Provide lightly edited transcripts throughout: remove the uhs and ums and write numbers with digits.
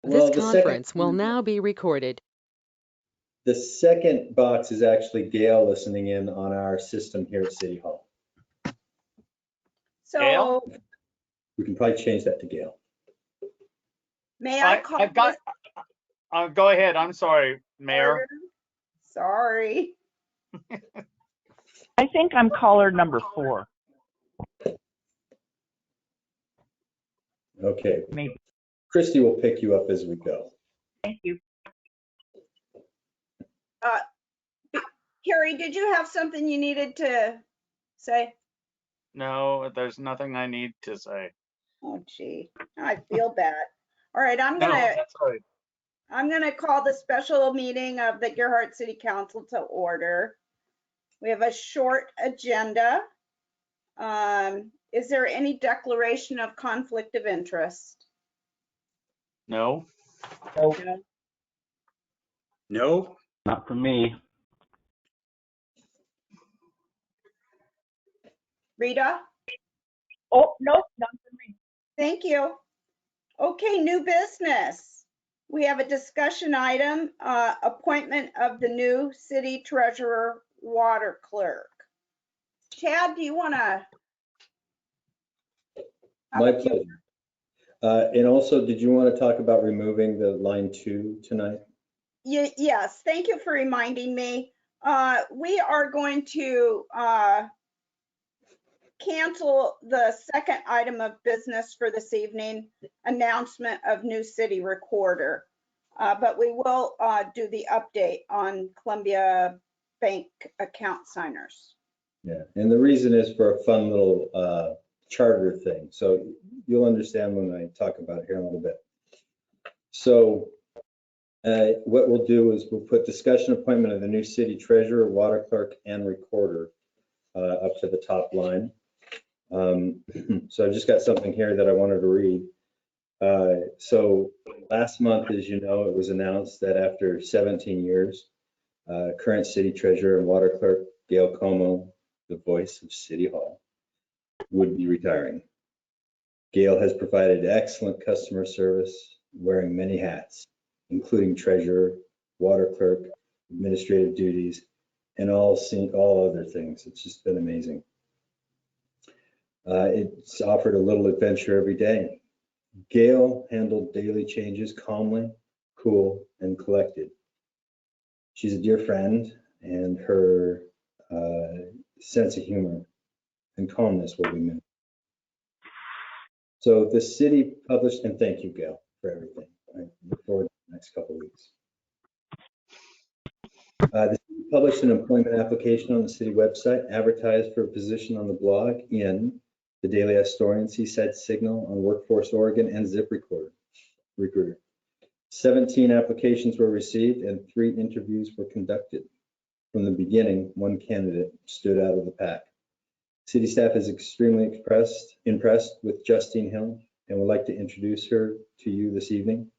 Well, This conference will now be recorded. The second box is actually Gail listening in on our system here at City Hall. So Gail? We can probably change that to Gail. may I call I've got, go ahead. I'm sorry, this Mayor. order? Sorry. I think I'm caller number 4. Okay. Maybe. Christy will pick you up as we go. Thank you. Carrie, did you have something you needed to say? No, there's nothing I need to say. Oh, gee, I feel bad. All right, No, that's all right. I'm gonna call the special meeting of the Gerhart City Council to order. We have a short agenda. Is there any declaration of conflict of interest? No, No. No, not for me. Rita? Oh, nope, not for me. Thank you. Okay, new business. We have a discussion item, appointment of the new city treasurer water clerk. Chad, do you want to? My pleasure. And also, did you want to talk about removing the line 2 tonight? Yes, thank you for reminding me. We are going to cancel the second item of business for this evening, announcement of new city recorder. But we will do the update on Columbia Bank account signers. Yeah, and the reason is for a fun little charter thing. So you'll understand when I talk about it here in a little bit. So what we'll do is we'll put discussion appointment of the new city treasurer, water clerk, and recorder up to the top line. So I've just got something here that I wanted to read. So last month, as you know, it was announced that after 17 years, current city treasurer and water clerk Gail Como, the voice of City Hall, would be retiring. Gail has provided excellent customer service, wearing many hats, including treasurer, water clerk, administrative duties, and all other things. It's just been amazing. It's offered a little adventure every day. Gail handled daily changes calmly, cool, and collected. She's a dear friend, and her sense of humor and calmness will be missed. So the city published, and thank you, Gail, for everything. I look forward to the next couple of weeks. The city published an employment application on the city website, advertised for a position on the blog in the Daily Astorian, Seaside Signal, on Workforce Oregon, and Zip Recruiter. 17 applications were received and 3 interviews were conducted. From the beginning, one candidate stood out of the pack. City staff is extremely impressed with Justine Hill and would like to introduce her to you this evening.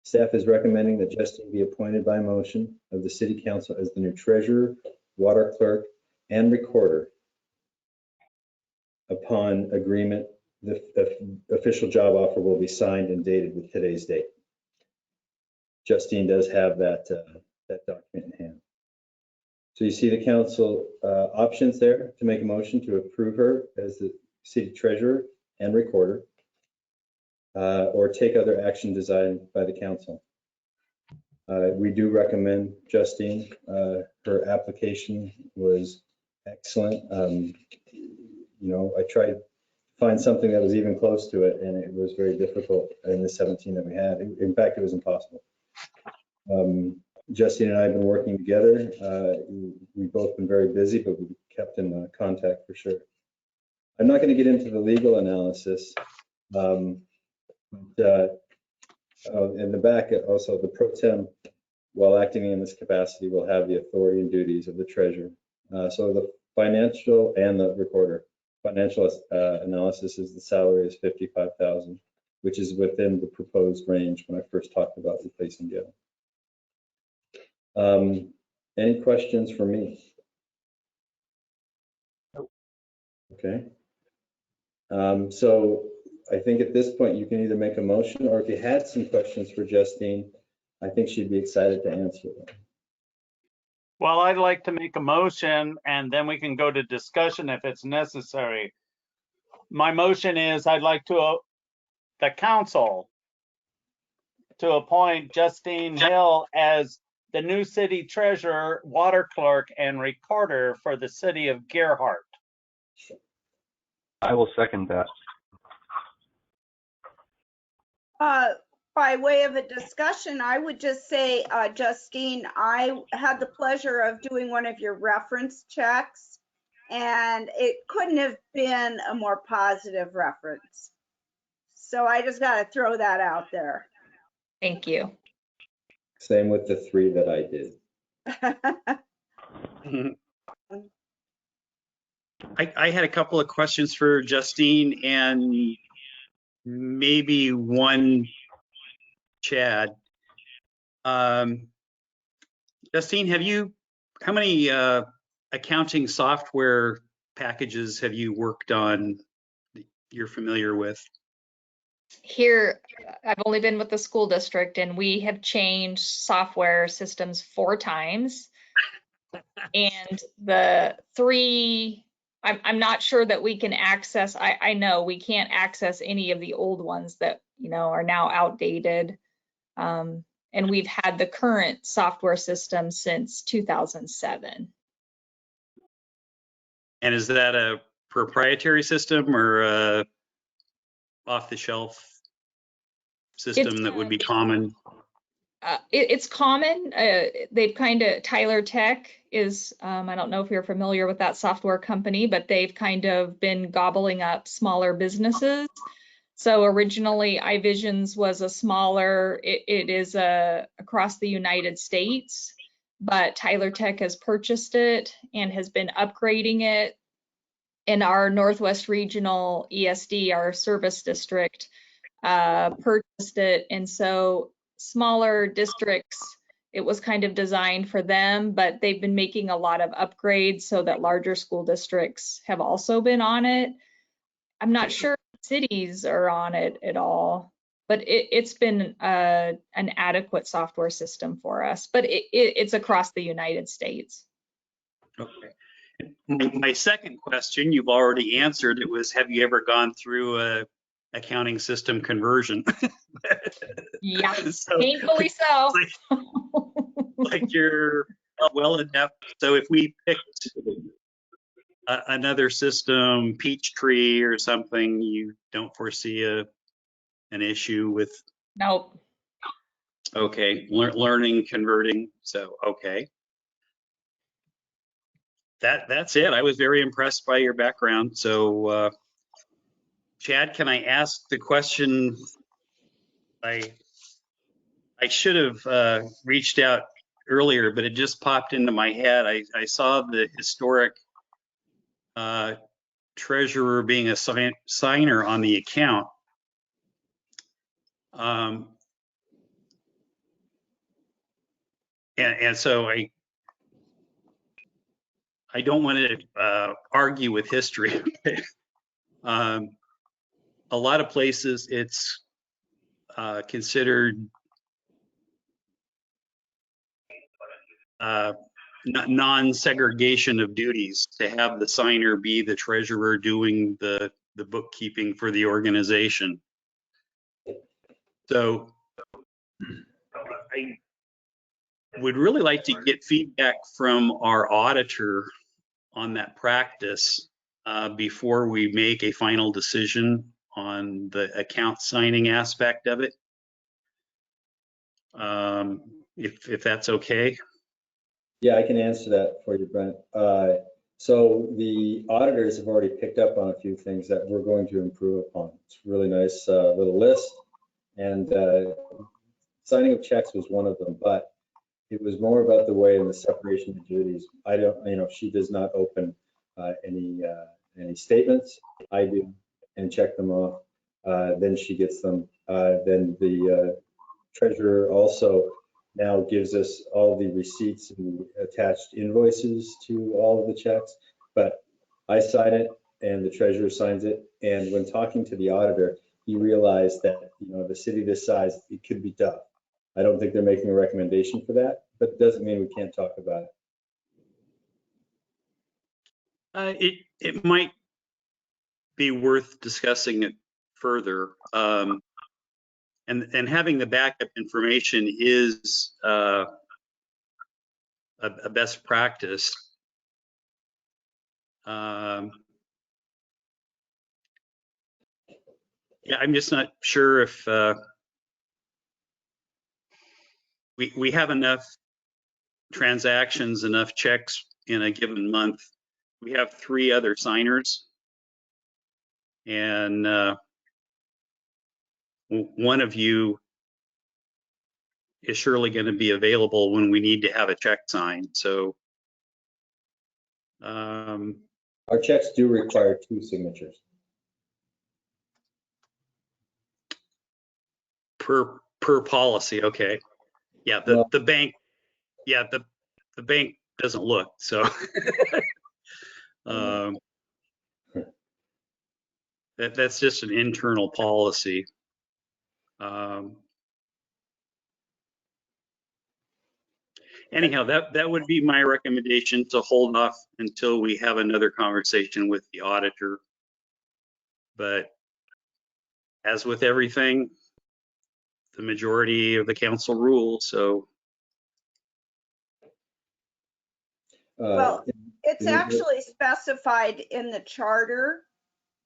Staff is recommending that Justine be appointed by motion of the City Council as the new treasurer, water clerk, and recorder. Upon agreement, the official job offer will be signed and dated with today's date. Justine does have that document in hand. So you see the council options there to make a motion to approve her as the city treasurer and recorder, or take other action designed by the council. We do recommend Justine. Her application was excellent. You know, I tried to find something that was even close to it, and it was very difficult in the 17 that we had. In fact, it was impossible. Justine and I have been working together. We've both been very busy, but we've kept in contact for sure. I'm not going to get into the legal analysis. In the back, also the pro tem, while acting in this capacity, will have the authority and duties of the treasurer. So the financial and the recorder. Financial analysis is the salary is $55,000, which is within the proposed range when I first talked about replacing Gail. Any questions for me? Nope. Okay. So I think at this point, you can either make a motion, or if you had some questions for Justine, I think she'd be excited to answer them. Well, I'd like to make a motion and then we can go to discussion if it's necessary. My motion is I'd like to, the council to appoint Justine Hill as the new city treasurer, water clerk, and recorder for the city of Gerhart. I will second that. By way of a discussion, I would just say, Justine, I had the pleasure of doing one of your reference checks, and it couldn't have been a more positive reference. So I just got to throw that out there. Thank you. Same with the 3 that I did. I had a couple of questions for Justine and maybe one Chad. Justine, how many accounting software packages have you worked on that you're familiar with? Here, I've only been with the school district and we have changed software systems 4 times. And the 3, I'm not sure that we can access, I know we can't access any of the old ones that, are now outdated. And we've had the current software system since 2007. And is that a proprietary system or a off-the-shelf system that would be common? It's common. They've Tyler Tech is, I don't know if you're familiar with that software company, but they've kind of been gobbling up smaller businesses. So originally iVisions was a smaller, it is across the United States, but Tyler Tech has purchased it and has been upgrading it. And our Northwest Regional ESD, our service district, purchased it. And so smaller districts, it was kind of designed for them, but they've been making a lot of upgrades so that larger school districts have also been on it. I'm not sure cities are on it at all, but it's been an adequate software system for us, but it's across the United States. Okay. My second question, you've already answered. It was, have you ever gone through a accounting system conversion? Yeah, So, painfully so. like you're well adept. So if we picked another system, Peachtree or something, you don't foresee an issue with? Nope. Okay, learning, converting. So okay, that's it. I was very impressed by your background. So Chad, can I ask the question? I should have reached out earlier, but it just popped into my head. I saw the historic treasurer being a signer on the account. And so I don't want to argue with history. A lot of places it's considered non-segregation of duties to have the signer be the treasurer doing the bookkeeping for the organization. So I would really like to get feedback from our auditor on that practice before we make a final decision on the account signing aspect of it. If that's okay. Yeah, I can answer that for you, Brent. So the auditors have already picked up on a few things that we're going to improve upon. It's a really nice little list, and signing of checks was one of them, but it was more about the way and the separation of duties. I don't, she does not open any statements. I do, and check them off. Then she gets them. Then the treasurer also now gives us all the receipts and attached invoices to all of the checks, but I sign it and the treasurer signs it. And when talking to the auditor, you realize that, the city this size, it could be tough. I don't think they're making a recommendation for that, but it doesn't mean we can't talk about it. It might be worth discussing it further. And having the backup information is a best practice. Yeah, I'm just not sure if we have enough transactions, enough checks in a given month. We have 3 other signers, and one of you is surely going to be available when we need to have a check signed. So Our checks do require 2 signatures. per policy, okay. Yeah, the bank, yeah, the bank doesn't look, so that's just an internal policy. Anyhow, that would be my recommendation, to hold off until we have another conversation with the auditor. But as with everything, the majority of the council rules, so. Well, it's actually specified in the charter.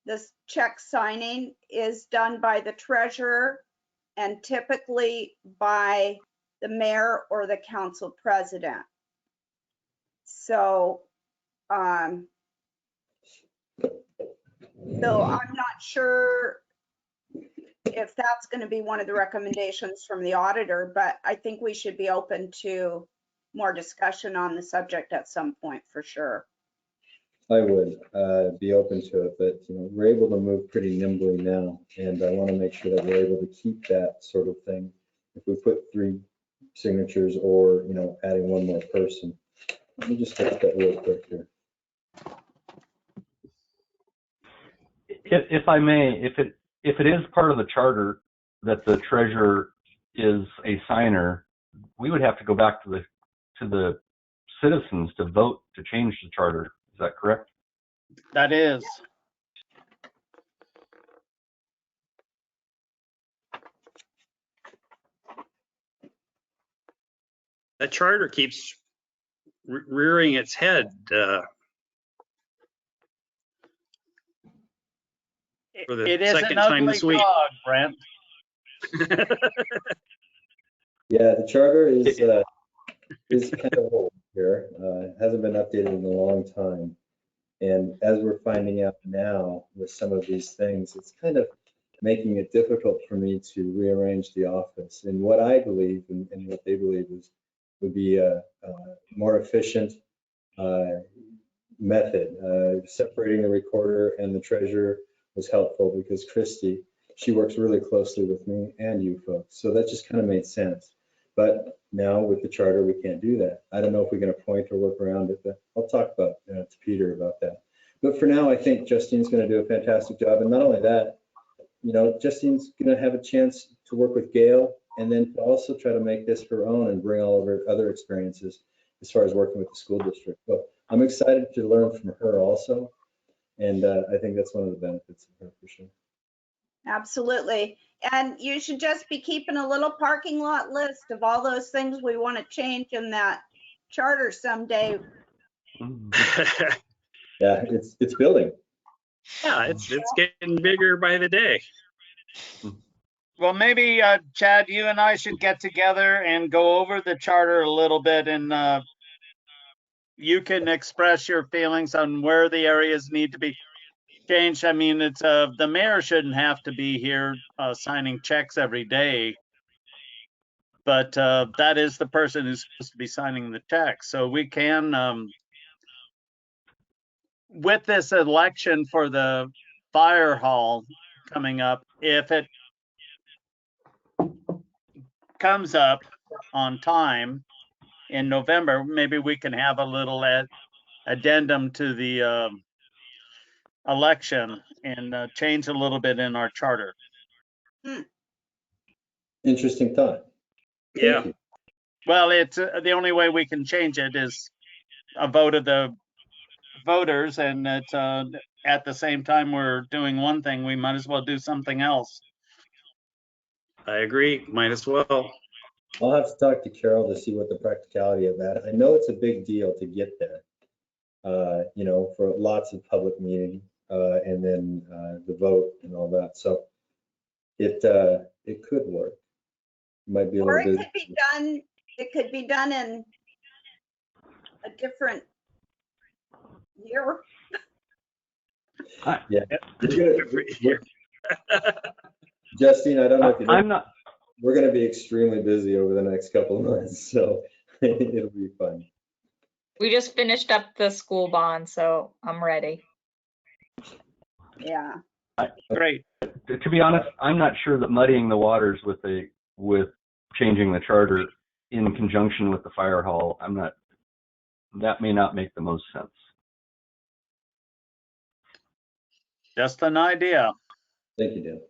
This check signing is done by the treasurer and typically by the mayor or the council president. So, I'm not sure if that's going to be one of the recommendations from the auditor, but I think we should be open to more discussion on the subject at some point for sure. I would be open to it, but we're able to move pretty nimbly now, and I want to make sure that we're able to keep that sort of thing. If we put 3 signatures or adding 1 more person. Let me just look at that real quick here. If I may, if it is part of the charter that the treasurer is a signer, we would have to go back to the citizens to vote to change the charter. Is that correct? That is. That charter keeps rearing its head. For the It is second an time ugly this week. dog, Brent. Yeah, the charter is kind of old here. It hasn't been updated in a long time. And as we're finding out now with some of these things, it's kind of making it difficult for me to rearrange the office. And what I believe and what they believe would be a more efficient method. Separating the recorder and the treasurer was helpful because Christy, she works really closely with me and you folks. So that just kind of made sense. But now with the charter, we can't do that. I don't know if we can appoint or work around it, but I'll talk about to Peter about that. But for now, I think Justine's going to do a fantastic job. And not only that, Justine's going to have a chance to work with Gail and then to also try to make this her own and bring all of her other experiences as far as working with the school district. But I'm excited to learn from her also. And I think that's one of the benefits of her for sure. Absolutely. And you should just be keeping a little parking lot list of all those things we want to change in that charter someday. Yeah, it's building. Yeah, it's getting bigger by the day. Well, maybe, Chad, you and I should get together and go over the charter a little bit, and you can express your feelings on where the areas need to be changed. I mean, it's the mayor shouldn't have to be here signing checks every day, but that is the person who's supposed to be signing the checks. So we can, with this election for the fire hall coming up, if it comes up on time in November, maybe we can have a little addendum to the election and change a little bit in our charter. Interesting thought. Thank Yeah. you. Well, it's the only way we can change it is a vote of the voters, and it's at the same time we're doing one thing, we might as well do something else. I agree. Might as well. I'll have to talk to Carol to see what the practicality of that. I know it's a big deal to get there, you know, for lots of public meeting, and then the vote and all that. So it could work. Might be a Or little it bit. could be done in a different year. Yeah. Every year. Justine, I don't know if you know, I'm not. we're going to be extremely busy over the next couple of months, so it'll be fun. We just finished up the school bond, so I'm ready. Yeah. Great. To be honest, I'm not sure that muddying the waters with changing the charter in conjunction with the fire hall, that may not make the most sense. Just an idea. Thank you, Dan.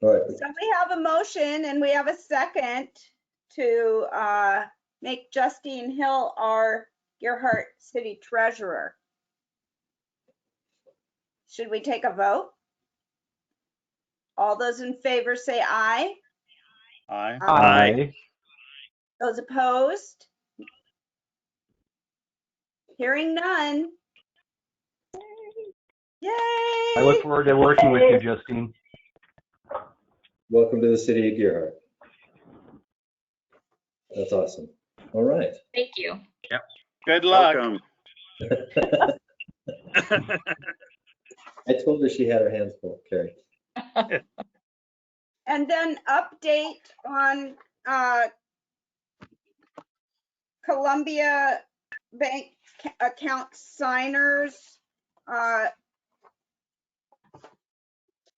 All right. So we have a motion and we have a second to make Justine Hill our Gerhart City Treasurer. Should we take a vote? All those in favor say aye. Aye. Aye. Those opposed? Hearing none. Yay! I look forward to working with you, Justine. Welcome to the city of Gerhart. That's awesome. All right. Thank you. Good luck. Welcome. I told her she had her hands full, Carrie. And then update on Columbia Bank account signers.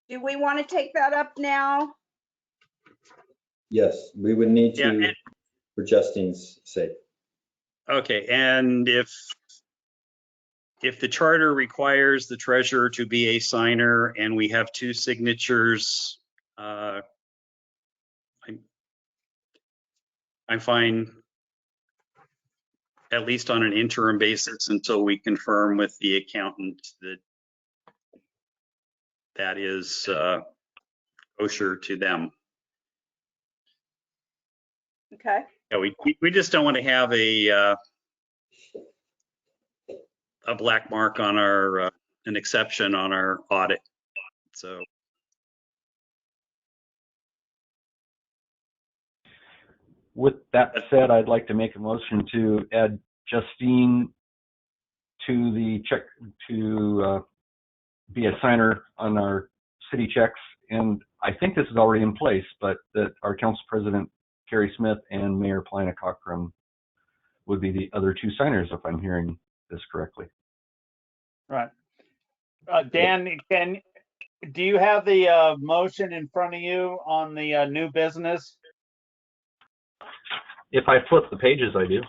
Do we want to take that up now? Yes, we would need Yeah, to, for Justine's sake. Okay, and if the charter requires the treasurer to be a signer and we have two signatures, I'm fine, at least on an interim basis, until we confirm with the accountant that that is kosher to them. Okay. Yeah, we just don't want to have a black mark on our an exception on our audit. So With that said, I'd like to make a motion to add Justine to the check to be a signer on our city checks. And I think this is already in place, but that our council president, Carrie Smith, and Mayor Plina Cochran would be the other two signers, if I'm hearing this correctly. Right. Dan, do you have the motion in front of you on the new business? If I flip the pages, I do.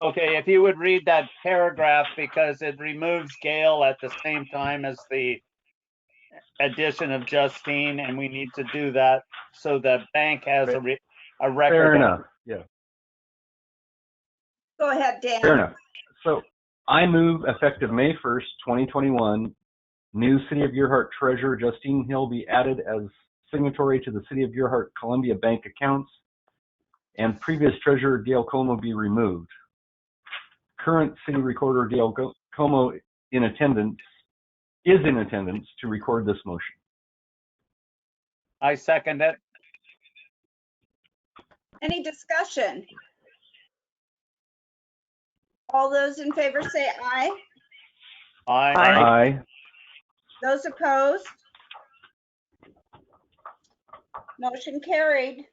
Okay, if you would read that paragraph, because it removes Gail at the same time as the addition of Justine, and we need to do that so the bank has a record. Fair enough. Yeah. Go ahead, Dan. Fair enough. So I move effective May 1st, 2021, new City of Gerhart Treasurer Justine Hill be added as signatory to the City of Gerhart Columbia Bank accounts, and previous Treasurer Gail Como be removed. Current City Recorder Gail Como is in attendance to record this motion. I second it. Any discussion? All those in favor say aye. Aye. Aye. Those opposed? Motion carried.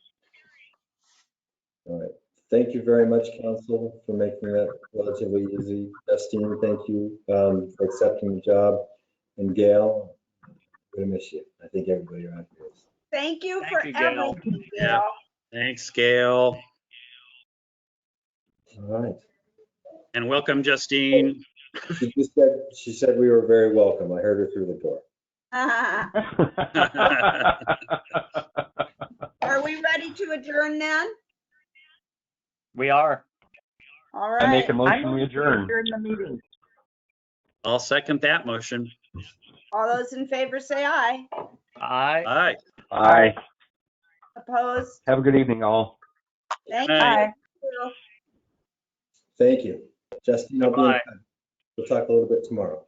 All right. Thank you very much, council, for making that relatively easy. Justine, thank you for accepting the job. And Gail, I'm gonna miss you. I think everybody around here is. Thank you Thank for you, Gail. everything, Yeah. Gail. thanks, Gail, All right. and welcome, Justine. She said we were very welcome. I heard her through the door. Are we ready to adjourn then? We are. All I make right. a motion, we adjourn. During the meeting. I'll second that motion. All those in favor say aye. Aye. Aye. Aye. Opposed? Have a good evening, all. Thank Aye. you. Thank you. Justin, I'll be in Bye. touch. We'll talk a little bit tomorrow.